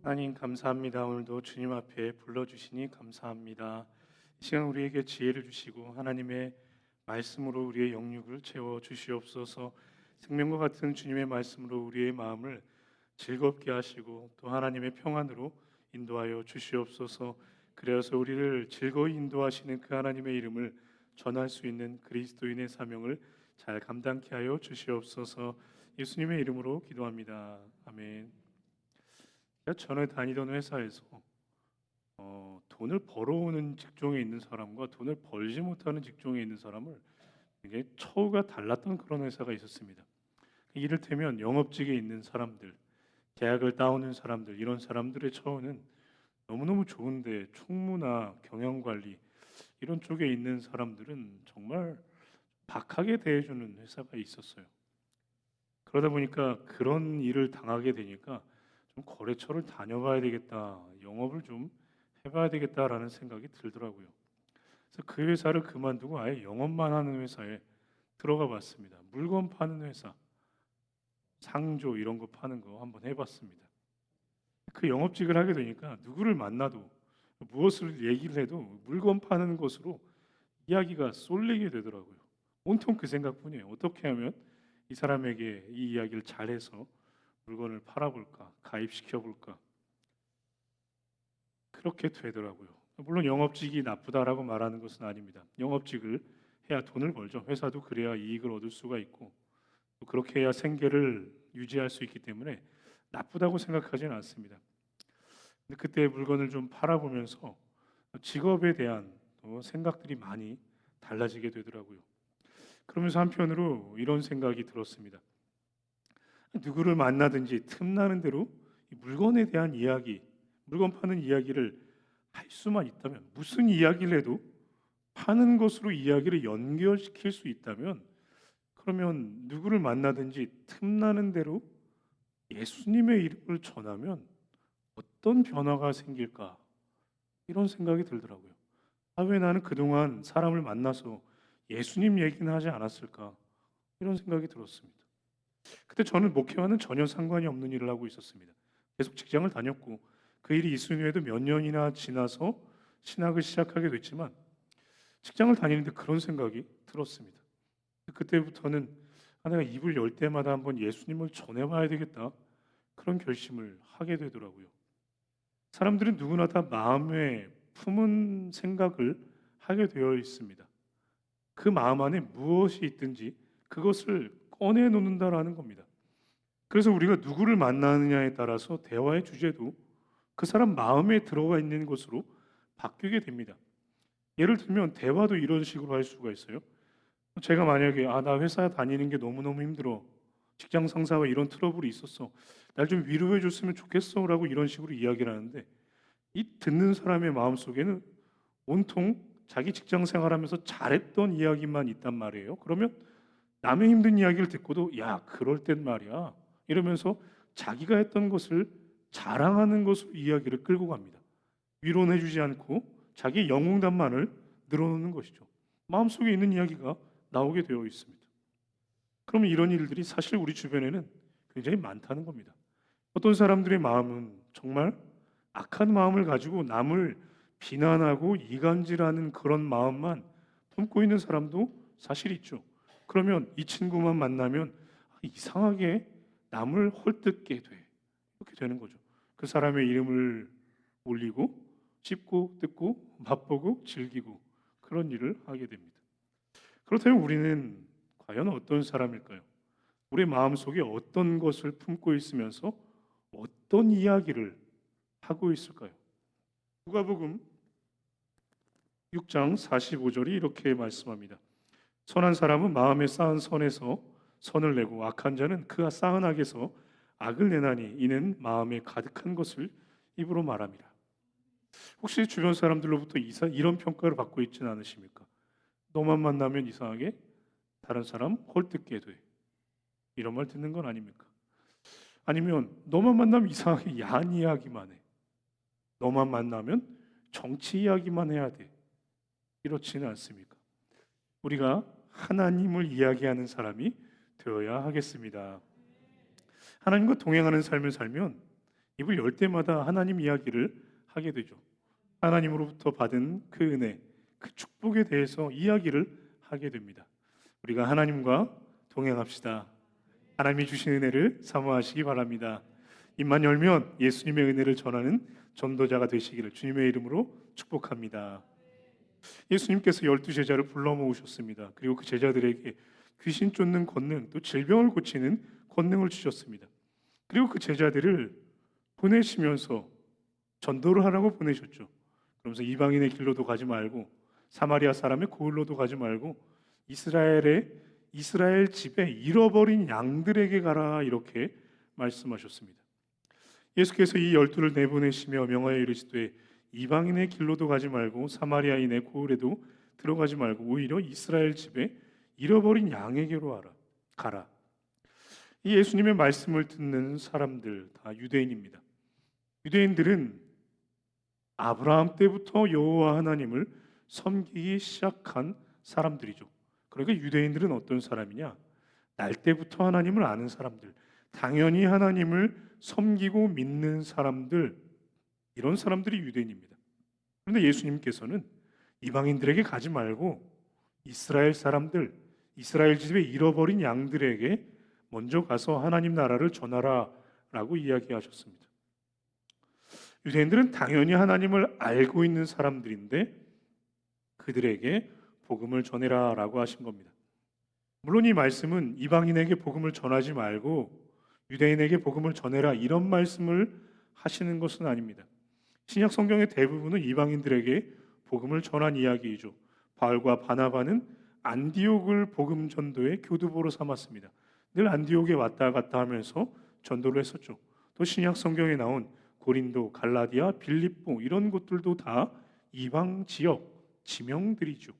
하나님 감사합니다. 오늘도 주님 앞에 불러주시니 감사합니다. 이 시간 우리에게 지혜를 주시고 하나님의 말씀으로 우리의 영육을 채워 주시옵소서. 생명과 같은 주님의 말씀으로 우리의 마음을 즐겁게 하시고 또 하나님의 평안으로 인도하여 주시옵소서. 그래서 우리를 즐거이 인도하시는 그 하나님의 이름을 전할 수 있는 그리스도인의 사명을 잘 감당케 하여 주시옵소서. 예수님의 이름으로 기도합니다. 아멘. 제가 전에 다니던 회사에서 돈을 벌어오는 직종에 있는 사람과 돈을 벌지 못하는 직종에 있는 사람을 굉장히 처우가 달랐던 그런 회사가 있었습니다. 이를테면 영업직에 있는 사람들, 계약을 따오는 사람들, 이런 사람들의 처우는 너무너무 좋은데 총무나 경영관리 이런 쪽에 있는 사람들은 정말 박하게 대해주는 회사가 있었어요. 그러다 보니까 그런 일을 당하게 되니까 좀 거래처를 다녀봐야 되겠다, 영업을 좀 해봐야 되겠다라는 생각이 들더라고요. 그래서 그 회사를 그만두고 아예 영업만 하는 회사에 들어가 봤습니다. 물건 파는 회사, 상조 이런 거 파는 거 한번 해봤습니다. 그 영업직을 하게 되니까 누구를 만나도 무엇을 얘기를 해도 물건 파는 것으로 이야기가 쏠리게 되더라고요. 온통 그 생각뿐이에요. 어떻게 하면 이 사람에게 이 이야기를 잘해서 물건을 팔아볼까, 가입시켜볼까, 그렇게 되더라고요. 물론 영업직이 나쁘다라고 말하는 것은 아닙니다. 영업직을 해야 돈을 벌죠. 회사도 그래야 이익을 얻을 수가 있고 또 그렇게 해야 생계를 유지할 수 있기 때문에 나쁘다고 생각하지는 않습니다. 근데 그때 물건을 좀 팔아보면서 직업에 대한 또 생각들이 많이 달라지게 되더라고요. 그러면서 한편으로 이런 생각이 들었습니다. 누구를 만나든지 틈나는 대로 이 물건에 대한 이야기, 물건 파는 이야기를 할 수만 있다면, 무슨 이야기를 해도 파는 것으로 이야기를 연결시킬 수 있다면, 그러면 누구를 만나든지 틈나는 대로 예수님의 이름을 전하면 어떤 변화가 생길까? 이런 생각이 들더라고요. 왜 나는 그동안 사람을 만나서 예수님 얘기는 하지 않았을까? 이런 생각이 들었습니다. 그때 저는 목회와는 전혀 상관이 없는 일을 하고 있었습니다. 계속 직장을 다녔고 그 일이 있은 후에도 몇 년이나 지나서 신학을 시작하게 됐지만 직장을 다니는데 그런 생각이 들었습니다. 그때부터는 내가 입을 열 때마다 한번 예수님을 전해봐야 되겠다, 그런 결심을 하게 되더라고요. 사람들은 누구나 다 마음에 품은 생각을 하게 되어 있습니다. 그 마음 안에 무엇이 있든지 그것을 꺼내놓는다라는 겁니다. 그래서 우리가 누구를 만나느냐에 따라서 대화의 주제도 그 사람 마음에 들어가 있는 것으로 바뀌게 됩니다. 예를 들면 대화도 이런 식으로 할 수가 있어요. 제가 만약에 나 회사 다니는 게 너무너무 힘들어. 직장 상사와 이런 트러블이 있었어. 날 좀 위로해 줬으면 좋겠어라고 이런 식으로 이야기를 하는데 이 듣는 사람의 마음속에는 온통 자기 직장 생활하면서 잘했던 이야기만 있단 말이에요. 그러면 남의 힘든 이야기를 듣고도 야, 그럴 땐 말이야, 이러면서 자기가 했던 것을 자랑하는 것으로 이야기를 끌고 갑니다. 위로는 해주지 않고 자기 영웅담만을 늘어놓는 것이죠. 마음속에 있는 이야기가 나오게 되어 있습니다. 그러면 이런 일들이 사실 우리 주변에는 굉장히 많다는 겁니다. 어떤 사람들의 마음은 정말 악한 마음을 가지고 남을 비난하고 이간질하는 그런 마음만 품고 있는 사람도 사실 있죠. 그러면 이 친구만 만나면 이상하게 남을 헐뜯게 돼. 이렇게 되는 거죠. 그 사람의 이름을 올리고 씹고 뜯고 맛보고 즐기고 그런 일을 하게 됩니다. 그렇다면 우리는 과연 어떤 사람일까요? 우리 마음속에 어떤 것을 품고 있으면서 어떤 이야기를 하고 있을까요? 누가복음 6장 45절이 이렇게 말씀합니다. 선한 사람은 마음에 쌓은 선에서 선을 내고 악한 자는 그 쌓은 악에서 악을 내나니 이는 마음에 가득한 것을 입으로 말함이라. 혹시 주변 사람들로부터 이런 평가를 받고 있지는 않으십니까? 너만 만나면 이상하게 다른 사람 헐뜯게 돼. 이런 말 듣는 건 아닙니까? 아니면 너만 만나면 이상하게 야한 이야기만 해. 너만 만나면 정치 이야기만 해야 돼. 이렇지는 않습니까? 우리가 하나님을 이야기하는 사람이 되어야 하겠습니다. 하나님과 동행하는 삶을 살면 입을 열 때마다 하나님 이야기를 하게 되죠. 하나님으로부터 받은 그 은혜, 그 축복에 대해서 이야기를 하게 됩니다. 우리가 하나님과 동행합시다. 하나님이 주신 은혜를 사모하시기 바랍니다. 입만 열면 예수님의 은혜를 전하는 전도자가 되시기를 주님의 이름으로 축복합니다. 예수님께서 12제자를 불러 모으셨습니다. 그리고 그 제자들에게 귀신 쫓는 권능, 또 질병을 고치는 권능을 주셨습니다. 그리고 그 제자들을 보내시면서 전도를 하라고 보내셨죠. 그러면서 이방인의 길로도 가지 말고 사마리아 사람의 고을로도 가지 말고 이스라엘 집에 잃어버린 양들에게 가라 이렇게 말씀하셨습니다. 예수께서 이 12를 내보내시며 명하여 이르시되 이방인의 길로도 가지 말고 사마리아인의 고을에도 들어가지 말고 오히려 이스라엘 집에 잃어버린 양에게로 가라. 이 예수님의 말씀을 듣는 사람들 다 유대인입니다. 유대인들은 아브라함 때부터 여호와 하나님을 섬기기 시작한 사람들이죠. 그러니까 유대인들은 어떤 사람이냐? 날 때부터 하나님을 아는 사람들, 당연히 하나님을 섬기고 믿는 사람들, 이런 사람들이 유대인입니다. 그런데 예수님께서는 이방인들에게 가지 말고 이스라엘 사람들, 이스라엘 집에 잃어버린 양들에게 먼저 가서 하나님 나라를 전하라라고 이야기하셨습니다. 유대인들은 당연히 하나님을 알고 있는 사람들인데 그들에게 복음을 전해라라고 하신 겁니다. 물론 이 말씀은 이방인에게 복음을 전하지 말고 유대인에게 복음을 전해라 이런 말씀을 하시는 것은 아닙니다. 신약 성경의 대부분은 이방인들에게 복음을 전한 이야기이죠. 바울과 바나바는 안디옥을 복음 전도의 교두보로 삼았습니다. 늘 안디옥에 왔다 갔다 하면서 전도를 했었죠. 또 신약 성경에 나온 고린도, 갈라디아, 빌립보 이런 곳들도 다 이방 지역 지명들이죠.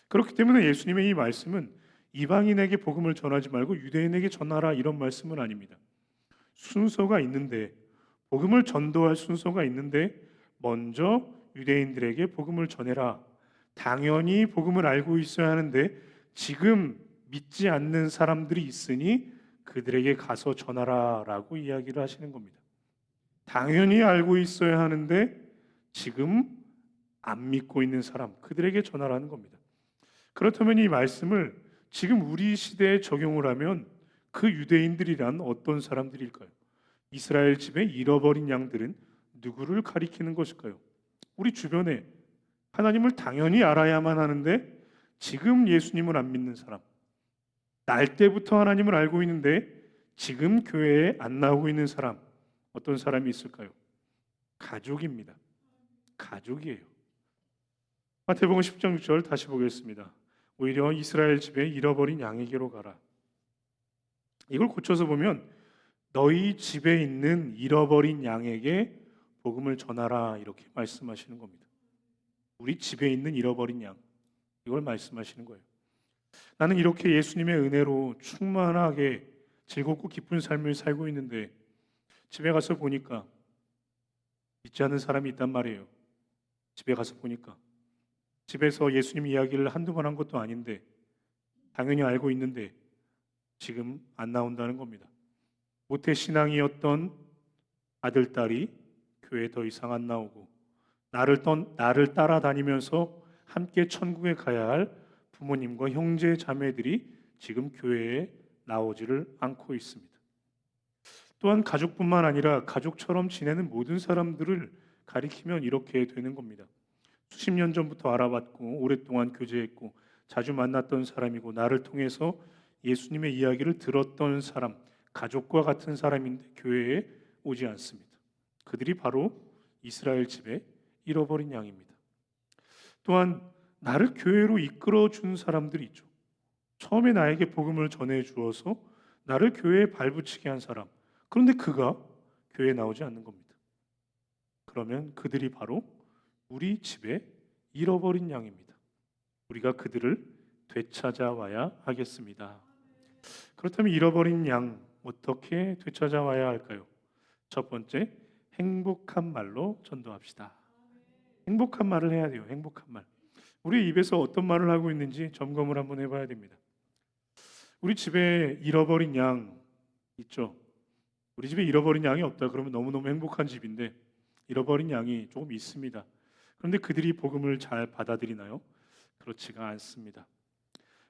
그렇기 때문에 예수님의 이 말씀은 이방인에게 복음을 전하지 말고 유대인에게 전하라 이런 말씀은 아닙니다. 순서가 있는데 복음을 전도할 순서가 있는데 먼저 유대인들에게 복음을 전해라. 당연히 복음을 알고 있어야 하는데 지금 믿지 않는 사람들이 있으니 그들에게 가서 전하라라고 이야기를 하시는 겁니다. 당연히 알고 있어야 하는데 지금 안 믿고 있는 사람 그들에게 전하라는 겁니다. 그렇다면 이 말씀을 지금 우리 시대에 적용을 하면 그 유대인들이란 어떤 사람들일까요? 이스라엘 집에 잃어버린 양들은 누구를 가리키는 것일까요? 우리 주변에 하나님을 당연히 알아야만 하는데 지금 예수님을 안 믿는 사람, 날 때부터 하나님을 알고 있는데 지금 교회에 안 나오고 있는 사람, 어떤 사람이 있을까요? 가족입니다. 가족이에요. 마태복음 10장 6절 다시 보겠습니다. 오히려 이스라엘 집에 잃어버린 양에게로 가라. 이걸 고쳐서 보면 너희 집에 있는 잃어버린 양에게 복음을 전하라 이렇게 말씀하시는 겁니다. 우리 집에 있는 잃어버린 양, 이걸 말씀하시는 거예요. 나는 이렇게 예수님의 은혜로 충만하게 즐겁고 기쁜 삶을 살고 있는데 집에 가서 보니까 믿지 않는 사람이 있단 말이에요. 집에 가서 보니까 집에서 예수님 이야기를 한두 번 한 것도 아닌데 당연히 알고 있는데 지금 안 나온다는 겁니다. 모태 신앙이었던 아들, 딸이 교회에 더 이상 안 나오고 나를 따라다니면서 함께 천국에 가야 할 부모님과 형제 자매들이 지금 교회에 나오지를 않고 있습니다. 또한 가족뿐만 아니라 가족처럼 지내는 모든 사람들을 가리키면 이렇게 되는 겁니다. 수십 년 전부터 알아봤고 오랫동안 교제했고 자주 만났던 사람이고 나를 통해서 예수님의 이야기를 들었던 사람, 가족과 같은 사람인데 교회에 오지 않습니다. 그들이 바로 이스라엘 집에 잃어버린 양입니다. 또한 나를 교회로 이끌어 준 사람들이 있죠. 처음에 나에게 복음을 전해 주어서 나를 교회에 발붙이게 한 사람. 그런데 그가 교회에 나오지 않는 겁니다. 그러면 그들이 바로 우리 집에 잃어버린 양입니다. 우리가 그들을 되찾아와야 하겠습니다. 그렇다면 잃어버린 양 어떻게 되찾아와야 할까요? 첫 번째, 행복한 말로 전도합시다. 행복한 말을 해야 돼요. 행복한 말. 우리 입에서 어떤 말을 하고 있는지 점검을 한번 해봐야 됩니다. 우리 집에 잃어버린 양 있죠. 우리 집에 잃어버린 양이 없다 그러면 너무너무 행복한 집인데 잃어버린 양이 조금 있습니다. 그런데 그들이 복음을 잘 받아들이나요? 그렇지가 않습니다.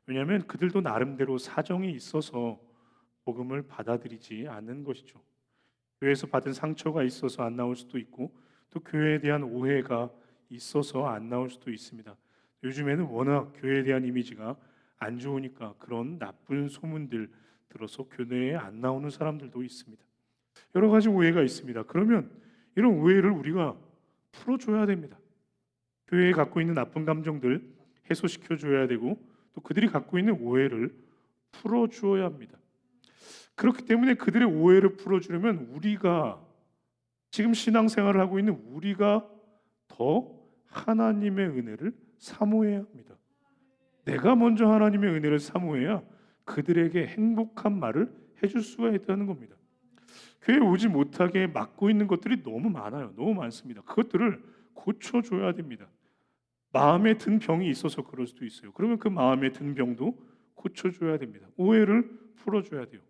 왜냐하면 그들도 나름대로 사정이 있어서 복음을 받아들이지 않는 것이죠. 교회에서 받은 상처가 있어서 안 나올 수도 있고 또 교회에 대한 오해가 있어서 안 나올 수도 있습니다. 요즘에는 워낙 교회에 대한 이미지가 안 좋으니까 그런 나쁜 소문들 들어서 교회에 안 나오는 사람들도 있습니다. 여러 가지 오해가 있습니다. 그러면 이런 오해를 우리가 풀어줘야 됩니다. 교회에 갖고 있는 나쁜 감정들 해소시켜 줘야 되고 또 그들이 갖고 있는 오해를 풀어주어야 합니다. 그렇기 때문에 그들의 오해를 풀어주려면 우리가 지금 신앙생활을 하고 있는 우리가 더 하나님의 은혜를 사모해야 합니다. 내가 먼저 하나님의 은혜를 사모해야 그들에게 행복한 말을 해줄 수가 있다는 겁니다. 교회에 오지 못하게 막고 있는 것들이 너무 많아요. 너무 많습니다. 그것들을 고쳐줘야 됩니다. 마음에 든 병이 있어서 그럴 수도 있어요. 그러면 그 마음에 든 병도 고쳐줘야 됩니다. 오해를 풀어줘야 돼요.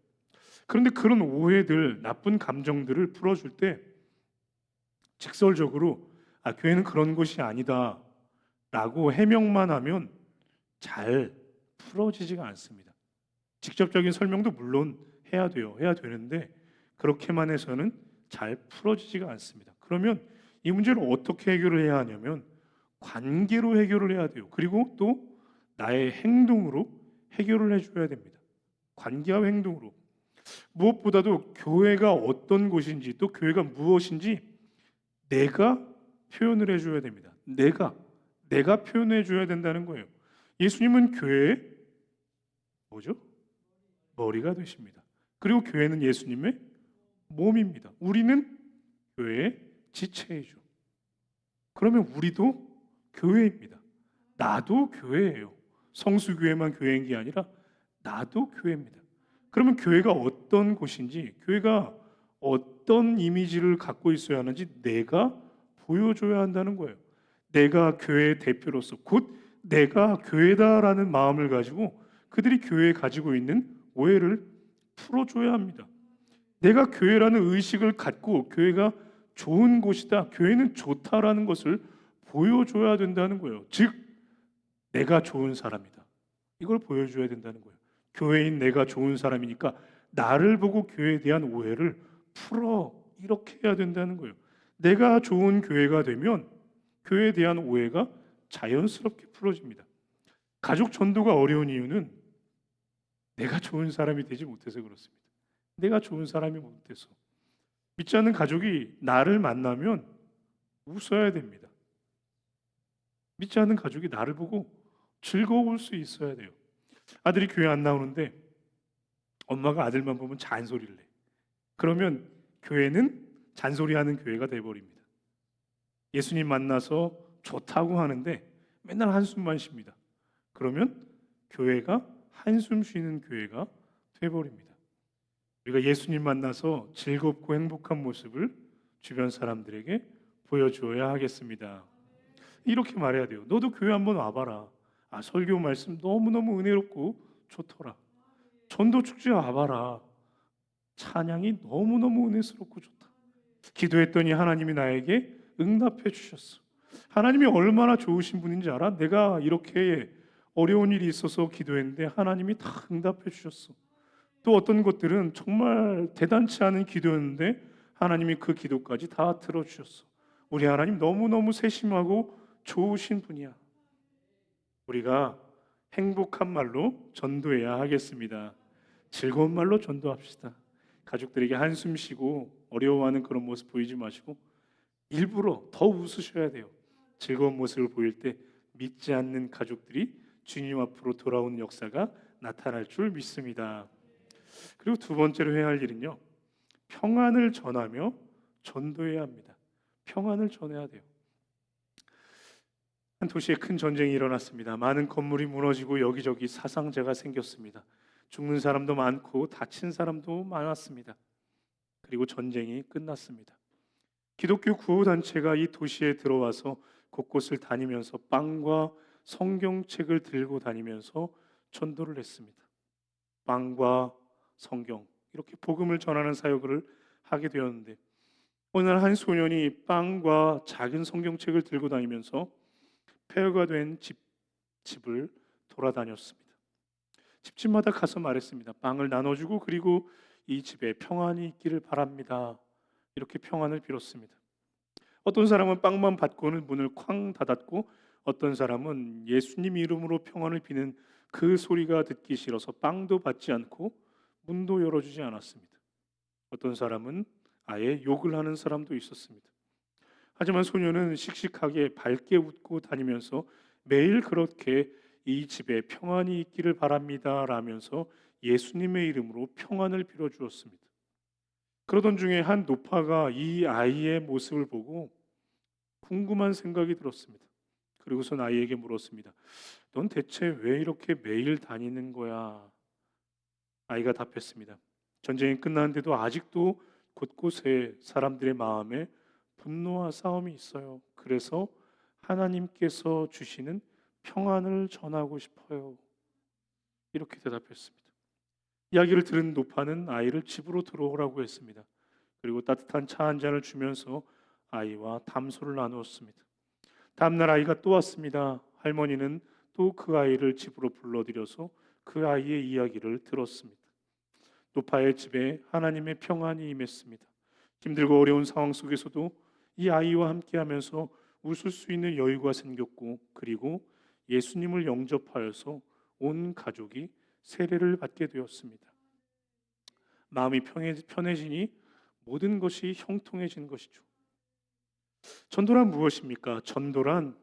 그런데 그런 오해들, 나쁜 감정들을 풀어줄 때 직설적으로 교회는 그런 곳이 아니다라고 해명만 하면 잘 풀어지지가 않습니다. 직접적인 설명도 물론 해야 돼요. 해야 되는데 그렇게만 해서는 잘 풀어지지가 않습니다. 그러면 이 문제를 어떻게 해결을 해야 하냐면 관계로 해결을 해야 돼요. 그리고 또 나의 행동으로 해결을 해줘야 됩니다. 관계와 행동으로. 무엇보다도 교회가 어떤 곳인지 또 교회가 무엇인지 내가 표현을 해줘야 됩니다. 내가 표현해줘야 된다는 거예요. 예수님은 교회의 뭐죠? 머리가 되십니다. 그리고 교회는 예수님의 몸입니다. 우리는 교회의 지체이죠. 그러면 우리도 교회입니다. 나도 교회예요. 성수교회만 교회인 게 아니라 나도 교회입니다. 그러면 교회가 어떤 곳인지, 교회가 어떤 이미지를 갖고 있어야 하는지 내가 보여줘야 한다는 거예요. 내가 교회의 대표로서 곧 내가 교회다라는 마음을 가지고 그들이 교회에 가지고 있는 오해를 풀어줘야 합니다. 내가 교회라는 의식을 갖고 교회가 좋은 곳이다, 교회는 좋다라는 것을 보여줘야 된다는 거예요. 즉, 내가 좋은 사람이다. 이걸 보여줘야 된다는 거예요. 교회인 내가 좋은 사람이니까 나를 보고 교회에 대한 오해를 풀어. 이렇게 해야 된다는 거예요. 내가 좋은 교회가 되면 교회에 대한 오해가 자연스럽게 풀어집니다. 가족 전도가 어려운 이유는 내가 좋은 사람이 되지 못해서 그렇습니다. 내가 좋은 사람이 못돼서. 믿지 않는 가족이 나를 만나면 웃어야 됩니다. 믿지 않는 가족이 나를 보고 즐거울 수 있어야 돼요. 아들이 교회 안 나오는데 엄마가 아들만 보면 잔소리를 해. 그러면 교회는 잔소리하는 교회가 돼버립니다. 예수님 만나서 좋다고 하는데 맨날 한숨만 쉽니다. 그러면 교회가 한숨 쉬는 교회가 돼버립니다. 우리가 예수님 만나서 즐겁고 행복한 모습을 주변 사람들에게 보여주어야 하겠습니다. 이렇게 말해야 돼요. 너도 교회 한번 와봐라. 설교 말씀 너무너무 은혜롭고 좋더라. 전도 축제 와봐라. 찬양이 너무너무 은혜스럽고 좋다. 기도했더니 하나님이 나에게 응답해 주셨어. 하나님이 얼마나 좋으신 분인지 알아? 내가 이렇게 어려운 일이 있어서 기도했는데 하나님이 다 응답해 주셨어. 또 어떤 것들은 정말 대단치 않은 기도였는데 하나님이 그 기도까지 다 들어주셨어. 우리 하나님 너무너무 세심하고 좋으신 분이야. 우리가 행복한 말로 전도해야 하겠습니다. 즐거운 말로 전도합시다. 가족들에게 한숨 쉬고 어려워하는 그런 모습 보이지 마시고 일부러 더 웃으셔야 돼요. 즐거운 모습을 보일 때 믿지 않는 가족들이 주님 앞으로 돌아오는 역사가 나타날 줄 믿습니다. 그리고 두 번째로 해야 할 일은요, 평안을 전하며 전도해야 합니다. 평안을 전해야 돼요. 한 도시에 큰 전쟁이 일어났습니다. 많은 건물이 무너지고 여기저기 사상자가 생겼습니다. 죽는 사람도 많고 다친 사람도 많았습니다. 그리고 전쟁이 끝났습니다. 기독교 구호단체가 이 도시에 들어와서 곳곳을 다니면서 빵과 성경책을 들고 다니면서 전도를 했습니다. 빵과 성경, 이렇게 복음을 전하는 사역을 하게 되었는데 어느 날 한 소년이 빵과 작은 성경책을 들고 다니면서 폐허가 된 집을 돌아다녔습니다. 집집마다 가서 말했습니다. 빵을 나눠주고 그리고 이 집에 평안이 있기를 바랍니다. 이렇게 평안을 빌었습니다. 어떤 사람은 빵만 받고는 문을 쾅 닫았고 어떤 사람은 예수님 이름으로 평안을 비는 그 소리가 듣기 싫어서 빵도 받지 않고 문도 열어주지 않았습니다. 어떤 사람은 아예 욕을 하는 사람도 있었습니다. 하지만 소녀는 씩씩하게 밝게 웃고 다니면서 매일 그렇게 이 집에 평안이 있기를 바랍니다 라면서 예수님의 이름으로 평안을 빌어 주었습니다. 그러던 중에 한 노파가 이 아이의 모습을 보고 궁금한 생각이 들었습니다. 그리고선 아이에게 물었습니다. 넌 대체 왜 이렇게 매일 다니는 거야? 아이가 답했습니다. 전쟁이 끝났는데도 아직도 곳곳에 사람들의 마음에 분노와 싸움이 있어요. 그래서 하나님께서 주시는 평안을 전하고 싶어요. 이렇게 대답했습니다. 이야기를 들은 노파는 아이를 집으로 들어오라고 했습니다. 그리고 따뜻한 차 한 잔을 주면서 아이와 담소를 나누었습니다. 다음날 아이가 또 왔습니다. 할머니는 또 그 아이를 집으로 불러들여서 그 아이의 이야기를 들었습니다. 노파의 집에 하나님의 평안이 임했습니다. 힘들고 어려운 상황 속에서도 이 아이와 함께하면서 웃을 수 있는 여유가 생겼고 그리고 예수님을 영접하여서 온 가족이 세례를 받게 되었습니다. 마음이 편해지니 모든 것이 형통해진 것이죠. 전도란 무엇입니까? 전도란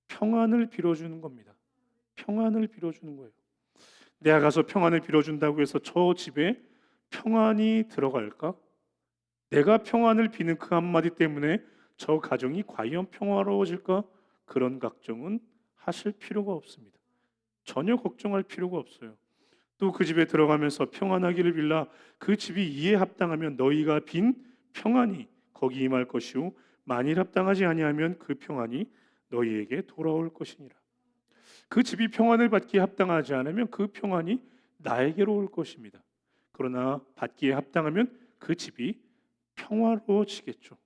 평안을 빌어주는 겁니다. 평안을 빌어주는 거예요. 내가 가서 평안을 빌어준다고 해서 저 집에 평안이 들어갈까? 내가 평안을 비는 그 한마디 때문에 저 가정이 과연 평화로워질까? 그런 걱정은 하실 필요가 없습니다. 전혀 걱정할 필요가 없어요. 또 그 집에 들어가면서 평안하기를 빌라 그 집이 이에 합당하면 너희가 빈 평안이 거기 임할 것이요 만일 합당하지 아니하면 그 평안이 너희에게 돌아올 것이니라. 그 집이 평안을 받기에 합당하지 않으면 그 평안이 나에게로 올 것입니다. 그러나 받기에 합당하면 그 집이 평화로워지겠죠.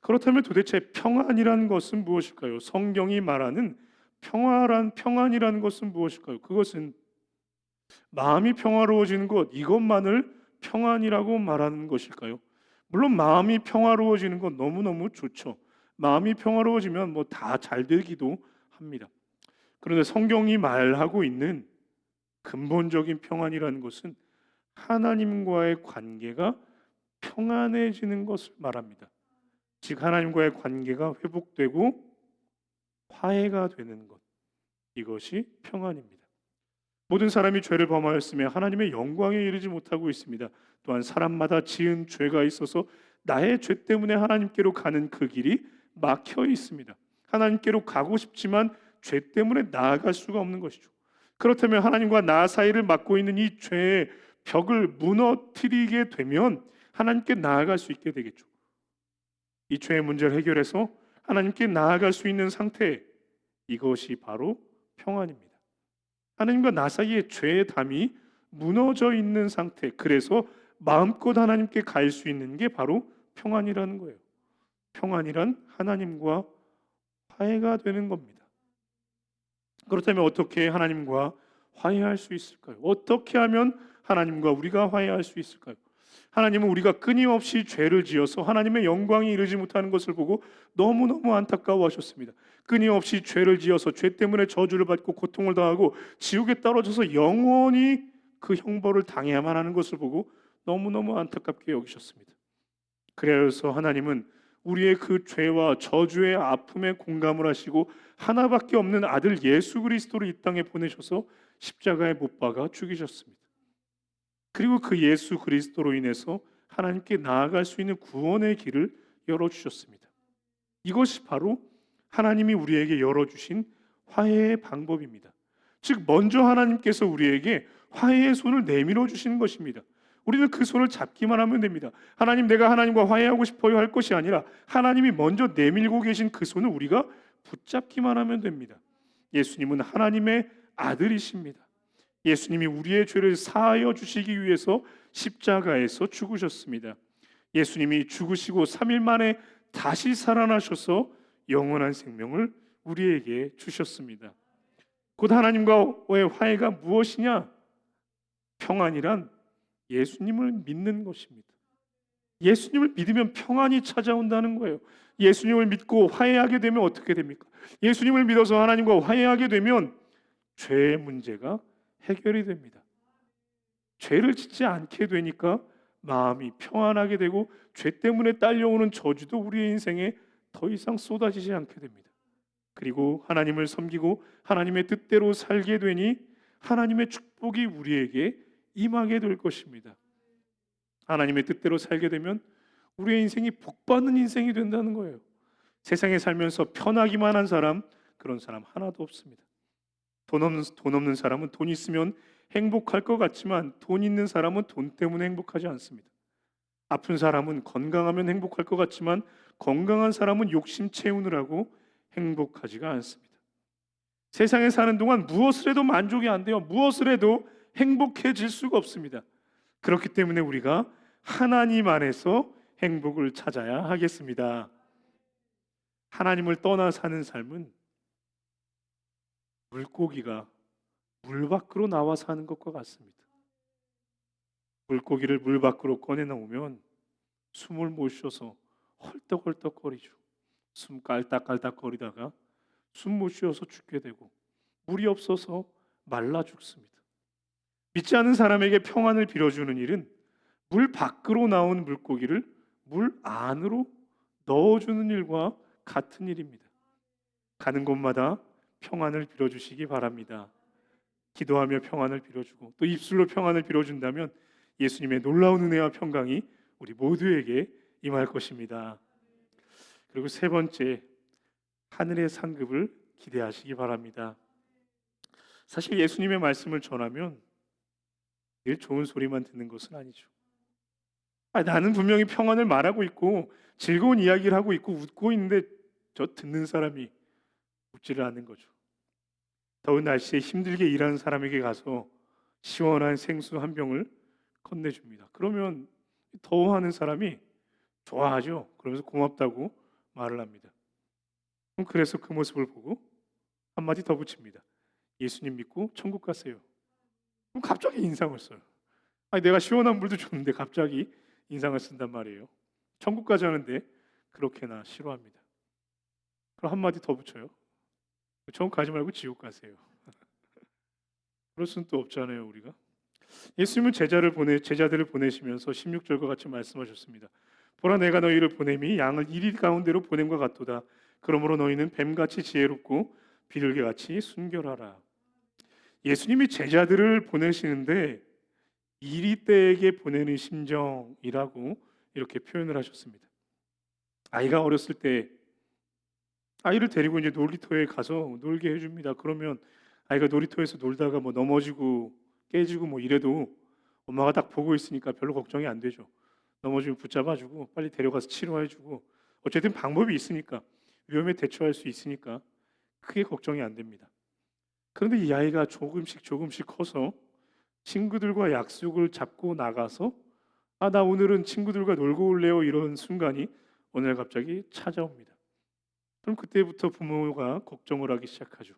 그렇다면 도대체 평안이라는 것은 무엇일까요? 성경이 말하는 평안이라는 것은 무엇일까요? 그것은 마음이 평화로워지는 것 이것만을 평안이라고 말하는 것일까요? 물론 마음이 평화로워지는 건 너무너무 좋죠. 마음이 평화로워지면 뭐 다 잘 되기도 합니다. 그런데 성경이 말하고 있는 근본적인 평안이라는 것은 하나님과의 관계가 평안해지는 것을 말합니다. 즉 하나님과의 관계가 회복되고 화해가 되는 것 이것이 평안입니다. 모든 사람이 죄를 범하였으며 하나님의 영광에 이르지 못하고 있습니다. 또한 사람마다 지은 죄가 있어서 나의 죄 때문에 하나님께로 가는 그 길이 막혀 있습니다. 하나님께로 가고 싶지만 죄 때문에 나아갈 수가 없는 것이죠. 그렇다면 하나님과 나 사이를 막고 있는 이 죄의 벽을 무너뜨리게 되면 하나님께 나아갈 수 있게 되겠죠. 이 죄의 문제를 해결해서 하나님께 나아갈 수 있는 상태 이것이 바로 평안입니다. 하나님과 나 사이의 죄의 담이 무너져 있는 상태 그래서 마음껏 하나님께 갈 수 있는 게 바로 평안이라는 거예요. 평안이란 하나님과 화해가 되는 겁니다. 그렇다면 어떻게 하나님과 화해할 수 있을까요? 어떻게 하면 하나님과 우리가 화해할 수 있을까요? 하나님은 우리가 끊임없이 죄를 지어서 하나님의 영광이 이르지 못하는 것을 보고 너무너무 안타까워하셨습니다. 끊임없이 죄를 지어서 죄 때문에 저주를 받고 고통을 당하고 지옥에 떨어져서 영원히 그 형벌을 당해야만 하는 것을 보고 너무너무 안타깝게 여기셨습니다. 그래서 하나님은 우리의 그 죄와 저주의 아픔에 공감을 하시고 하나밖에 없는 아들 예수 그리스도를 이 땅에 보내셔서 십자가에 못 박아 죽이셨습니다. 그리고 그 예수 그리스도로 인해서 하나님께 나아갈 수 있는 구원의 길을 열어주셨습니다. 이것이 바로 하나님이 우리에게 열어주신 화해의 방법입니다. 즉 먼저 하나님께서 우리에게 화해의 손을 내밀어 주시는 것입니다. 우리는 그 손을 잡기만 하면 됩니다. 하나님 내가 하나님과 화해하고 싶어요 할 것이 아니라 하나님이 먼저 내밀고 계신 그 손을 우리가 붙잡기만 하면 됩니다. 예수님은 하나님의 아들이십니다. 예수님이 우리의 죄를 사하여 주시기 위해서 십자가에서 죽으셨습니다. 예수님이 죽으시고 3일 만에 다시 살아나셔서 영원한 생명을 우리에게 주셨습니다. 곧 하나님과의 화해가 무엇이냐? 평안이란 예수님을 믿는 것입니다. 예수님을 믿으면 평안이 찾아온다는 거예요. 예수님을 믿고 화해하게 되면 어떻게 됩니까? 예수님을 믿어서 하나님과 화해하게 되면 죄의 문제가 해결이 됩니다. 죄를 짓지 않게 되니까 마음이 평안하게 되고 죄 때문에 딸려오는 저주도 우리의 인생에 더 이상 쏟아지지 않게 됩니다. 그리고 하나님을 섬기고 하나님의 뜻대로 살게 되니 하나님의 축복이 우리에게 임하게 될 것입니다. 하나님의 뜻대로 살게 되면 우리의 인생이 복받는 인생이 된다는 거예요. 세상에 살면서 편하기만 한 사람, 그런 사람 하나도 없습니다. 돈 없는 사람은 돈 있으면 행복할 것 같지만 돈 있는 사람은 돈 때문에 행복하지 않습니다. 아픈 사람은 건강하면 행복할 것 같지만 건강한 사람은 욕심 채우느라고 행복하지가 않습니다. 세상에 사는 동안 무엇을 해도 만족이 안 돼요. 무엇을 해도 행복해질 수가 없습니다. 그렇기 때문에 우리가 하나님 안에서 행복을 찾아야 하겠습니다. 하나님을 떠나 사는 삶은 물고기가 물 밖으로 나와 사는 것과 같습니다. 물고기를 물 밖으로 꺼내 놓으면 숨을 못 쉬어서 헐떡헐떡거리죠. 숨 깔딱깔딱거리다가 숨 못 쉬어서 죽게 되고 물이 없어서 말라 죽습니다. 믿지 않은 사람에게 평안을 빌어주는 일은 물 밖으로 나온 물고기를 물 안으로 넣어주는 일과 같은 일입니다. 가는 곳마다 평안을 빌어주시기 바랍니다. 기도하며 평안을 빌어주고 또 입술로 평안을 빌어준다면 예수님의 놀라운 은혜와 평강이 우리 모두에게 임할 것입니다. 그리고 세 번째, 하늘의 상급을 기대하시기 바랍니다. 사실 예수님의 말씀을 전하면 늘 좋은 소리만 듣는 것은 아니죠. 나는 분명히 평안을 말하고 있고 즐거운 이야기를 하고 있고 웃고 있는데 저 듣는 사람이 웃지를 않는 거죠. 더운 날씨에 힘들게 일하는 사람에게 가서 시원한 생수 한 병을 건네줍니다. 그러면 더워하는 사람이 좋아하죠. 그러면서 고맙다고 말을 합니다. 그래서 그 모습을 보고 한마디 더 붙입니다. 예수님 믿고 천국 가세요. 그럼 갑자기 인상을 써요. 내가 시원한 물도 줬는데 갑자기 인상을 쓴단 말이에요. 천국 가자는데 그렇게나 싫어합니다. 그럼 한마디 더 붙여요. 천국 가지 말고 지옥 가세요. 그럴 수는 또 없잖아요, 우리가. 예수님은 제자들을 보내시면서 16절과 같이 말씀하셨습니다. 보라, 내가 너희를 보냄이 양을 이리 가운데로 보냄과 같도다. 그러므로 너희는 뱀같이 지혜롭고 비둘기같이 순결하라. 예수님이 제자들을 보내시는데 이리떼에게 보내는 심정이라고 이렇게 표현을 하셨습니다. 아이가 어렸을 때 아이를 데리고 이제 놀이터에 가서 놀게 해줍니다. 그러면 아이가 놀이터에서 놀다가 뭐 넘어지고 깨지고 뭐 이래도 엄마가 딱 보고 있으니까 별로 걱정이 안 되죠. 넘어지면 붙잡아주고 빨리 데려가서 치료해주고 어쨌든 방법이 있으니까 위험에 대처할 수 있으니까 크게 걱정이 안 됩니다. 그런데 이 아이가 조금씩 커서 친구들과 약속을 잡고 나가서 나 오늘은 친구들과 놀고 올래요 이런 순간이 오늘 갑자기 찾아옵니다. 그럼 그때부터 부모가 걱정을 하기 시작하죠.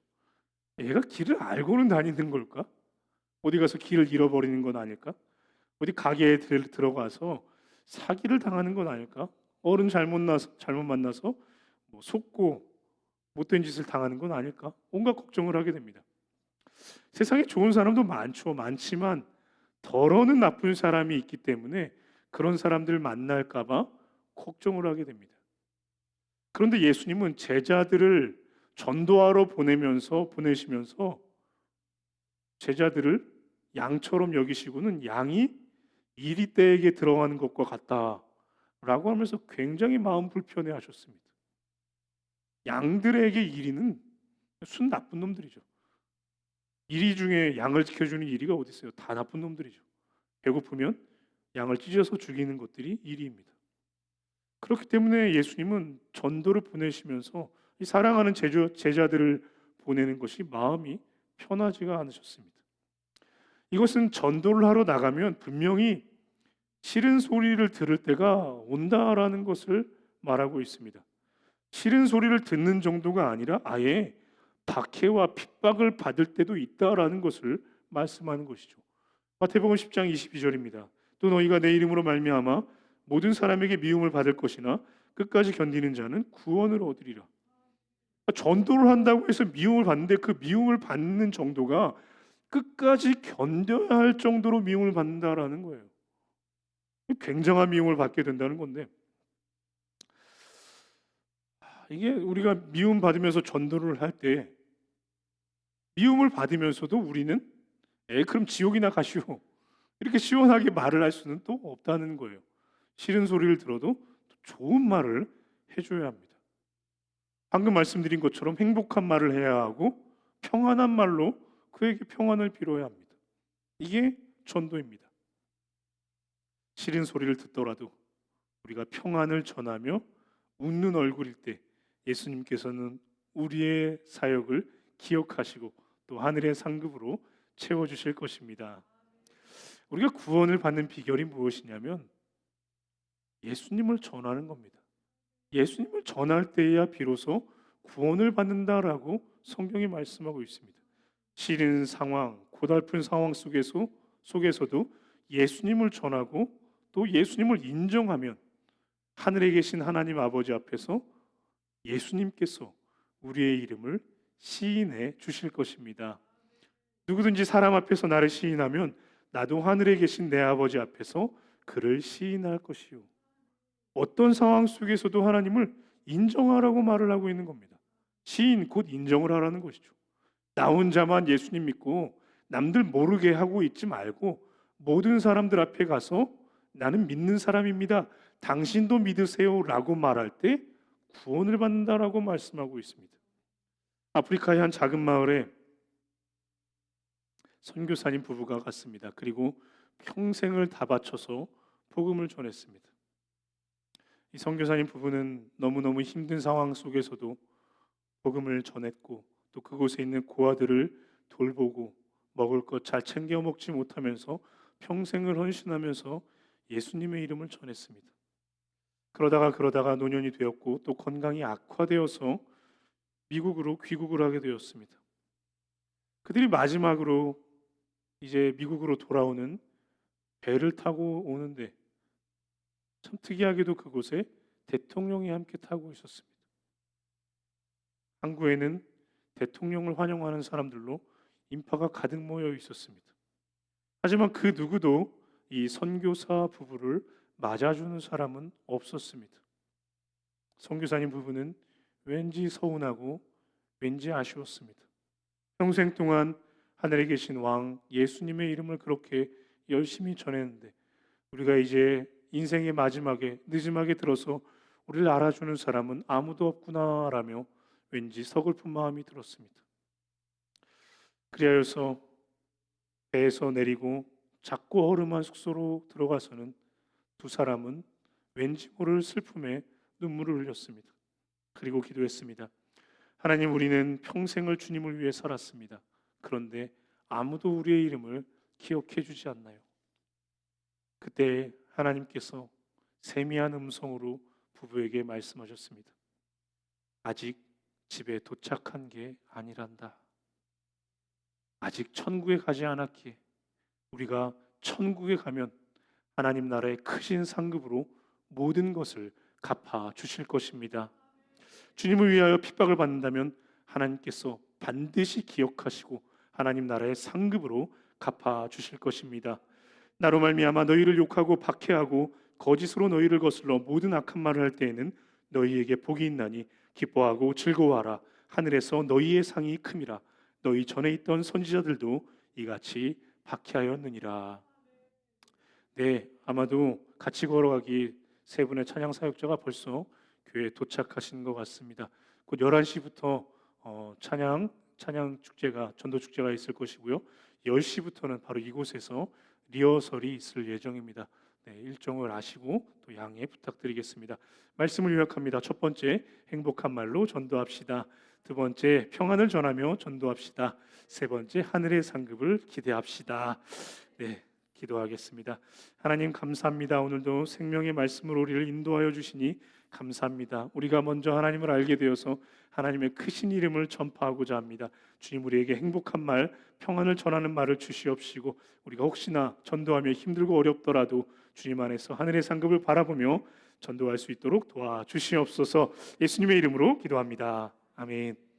얘가 길을 알고는 다니는 걸까? 어디 가서 길을 잃어버리는 건 아닐까? 어디 가게에 들어가서 사기를 당하는 건 아닐까? 어른 잘못 만나서 뭐 속고 못된 짓을 당하는 건 아닐까? 온갖 걱정을 하게 됩니다. 세상에 좋은 사람도 많지만 덜어는 나쁜 사람이 있기 때문에 그런 사람들 만날까 봐 걱정을 하게 됩니다. 그런데 예수님은 제자들을 전도하러 보내시면서 제자들을 양처럼 여기시고는 양이 이리떼에게 들어가는 것과 같다라고 하면서 굉장히 마음 불편해 하셨습니다. 양들에게 이리는 순 나쁜 놈들이죠. 이리 중에 양을 지켜주는 이리가 어디 있어요? 다 나쁜 놈들이죠. 배고프면 양을 찢어서 죽이는 것들이 이리입니다. 그렇기 때문에 예수님은 전도를 보내시면서 이 사랑하는 제자들을 보내는 것이 마음이 편하지가 않으셨습니다. 이것은 전도를 하러 나가면 분명히 싫은 소리를 들을 때가 온다라는 것을 말하고 있습니다. 싫은 소리를 듣는 정도가 아니라 아예 박해와 핍박을 받을 때도 있다라는 것을 말씀하는 것이죠. 마태복음 10장 22절입니다. 또 너희가 내 이름으로 말미암아 모든 사람에게 미움을 받을 것이나 끝까지 견디는 자는 구원을 얻으리라. 전도를 한다고 해서 미움을 받는데 그 미움을 받는 정도가 끝까지 견뎌야 할 정도로 미움을 받는다라는 거예요. 굉장한 미움을 받게 된다는 건데, 이게 우리가 미움 받으면서 전도를 할 때 미움을 받으면서도 우리는 그럼 지옥이나 가시오 이렇게 시원하게 말을 할 수는 또 없다는 거예요. 싫은 소리를 들어도 좋은 말을 해줘야 합니다. 방금 말씀드린 것처럼 행복한 말을 해야 하고 평안한 말로 그에게 평안을 빌어야 합니다. 이게 전도입니다. 싫은 소리를 듣더라도 우리가 평안을 전하며 웃는 얼굴일 때 예수님께서는 우리의 사역을 기억하시고 또 하늘의 상급으로 채워주실 것입니다. 우리가 구원을 받는 비결이 무엇이냐면 예수님을 전하는 겁니다. 예수님을 전할 때에야 비로소 구원을 받는다라고 성경이 말씀하고 있습니다. 싫은 상황, 고달픈 상황 속에서도 예수님을 전하고 또 예수님을 인정하면 하늘에 계신 하나님 아버지 앞에서 예수님께서 우리의 이름을 시인해 주실 것입니다. 누구든지 사람 앞에서 나를 시인하면 나도 하늘에 계신 내 아버지 앞에서 그를 시인할 것이요. 어떤 상황 속에서도 하나님을 인정하라고 말을 하고 있는 겁니다. 시인 곧 인정을 하라는 것이죠. 나 혼자만 예수님 믿고 남들 모르게 하고 있지 말고 모든 사람들 앞에 가서 나는 믿는 사람입니다. 당신도 믿으세요라고 말할 때 구원을 받는다라고 말씀하고 있습니다. 아프리카의 한 작은 마을에 선교사님 부부가 갔습니다. 그리고 평생을 다 바쳐서 복음을 전했습니다. 이 선교사님 부부는 너무너무 힘든 상황 속에서도 복음을 전했고 또 그곳에 있는 고아들을 돌보고 먹을 것 잘 챙겨 먹지 못하면서 평생을 헌신하면서 예수님의 이름을 전했습니다. 그러다가 노년이 되었고 또 건강이 악화되어서 미국으로 귀국을 하게 되었습니다. 그들이 마지막으로 이제 미국으로 돌아오는 배를 타고 오는데 참 특이하게도 그곳에 대통령이 함께 타고 있었습니다. 항구에는 대통령을 환영하는 사람들로 인파가 가득 모여 있었습니다. 하지만 그 누구도 이 선교사 부부를 맞아주는 사람은 없었습니다. 선교사님 부부는 왠지 서운하고 왠지 아쉬웠습니다. 평생 동안 하늘에 계신 왕 예수님의 이름을 그렇게 열심히 전했는데 우리가 이제 인생의 마지막에 늦음하게 들어서 우리를 알아주는 사람은 아무도 없구나라며 왠지 서글픈 마음이 들었습니다. 그리하여서 배에서 내리고 작고 허름한 숙소로 들어가서는 두 사람은 왠지 모를 슬픔에 눈물을 흘렸습니다. 그리고 기도했습니다. 하나님, 우리는 평생을 주님을 위해 살았습니다. 그런데 아무도 우리의 이름을 기억해 주지 않나요? 그때 하나님께서 세미한 음성으로 부부에게 말씀하셨습니다. 아직 집에 도착한 게 아니란다. 아직 천국에 가지 않았기에 우리가 천국에 가면 하나님 나라의 크신 상급으로 모든 것을 갚아 주실 것입니다. 주님을 위하여 핍박을 받는다면 하나님께서 반드시 기억하시고 하나님 나라의 상급으로 갚아 주실 것입니다. 나로 말미암아 너희를 욕하고 박해하고 거짓으로 너희를 거슬러 모든 악한 말을 할 때에는 너희에게 복이 있나니 기뻐하고 즐거워하라. 하늘에서 너희의 상이 큼이라. 너희 전에 있던 선지자들도 이같이 박해하였느니라. 네, 아마도 같이 걸어가기 세 분의 찬양 사역자가 벌써 교회에 도착하신 것 같습니다. 곧 11시부터 찬양 축제가 전도 축제가 있을 것이고요. 10시부터는 바로 이곳에서 리허설이 있을 예정입니다. 네, 일정을 아시고 또 양해 부탁드리겠습니다. 말씀을 요약합니다. 첫 번째, 행복한 말로 전도합시다. 두 번째, 평안을 전하며 전도합시다. 세 번째, 하늘의 상급을 기대합시다. 네, 기도하겠습니다. 하나님 감사합니다. 오늘도 생명의 말씀으로 우리를 인도하여 주시니 감사합니다. 우리가 먼저 하나님을 알게 되어서 하나님의 크신 이름을 전파하고자 합니다. 주님, 우리에게 행복한 말, 평안을 전하는 말을 주시옵시고 우리가 혹시나 전도하며 힘들고 어렵더라도 주님 안에서 하늘의 상급을 바라보며 전도할 수 있도록 도와주시옵소서. 예수님의 이름으로 기도합니다. 아멘.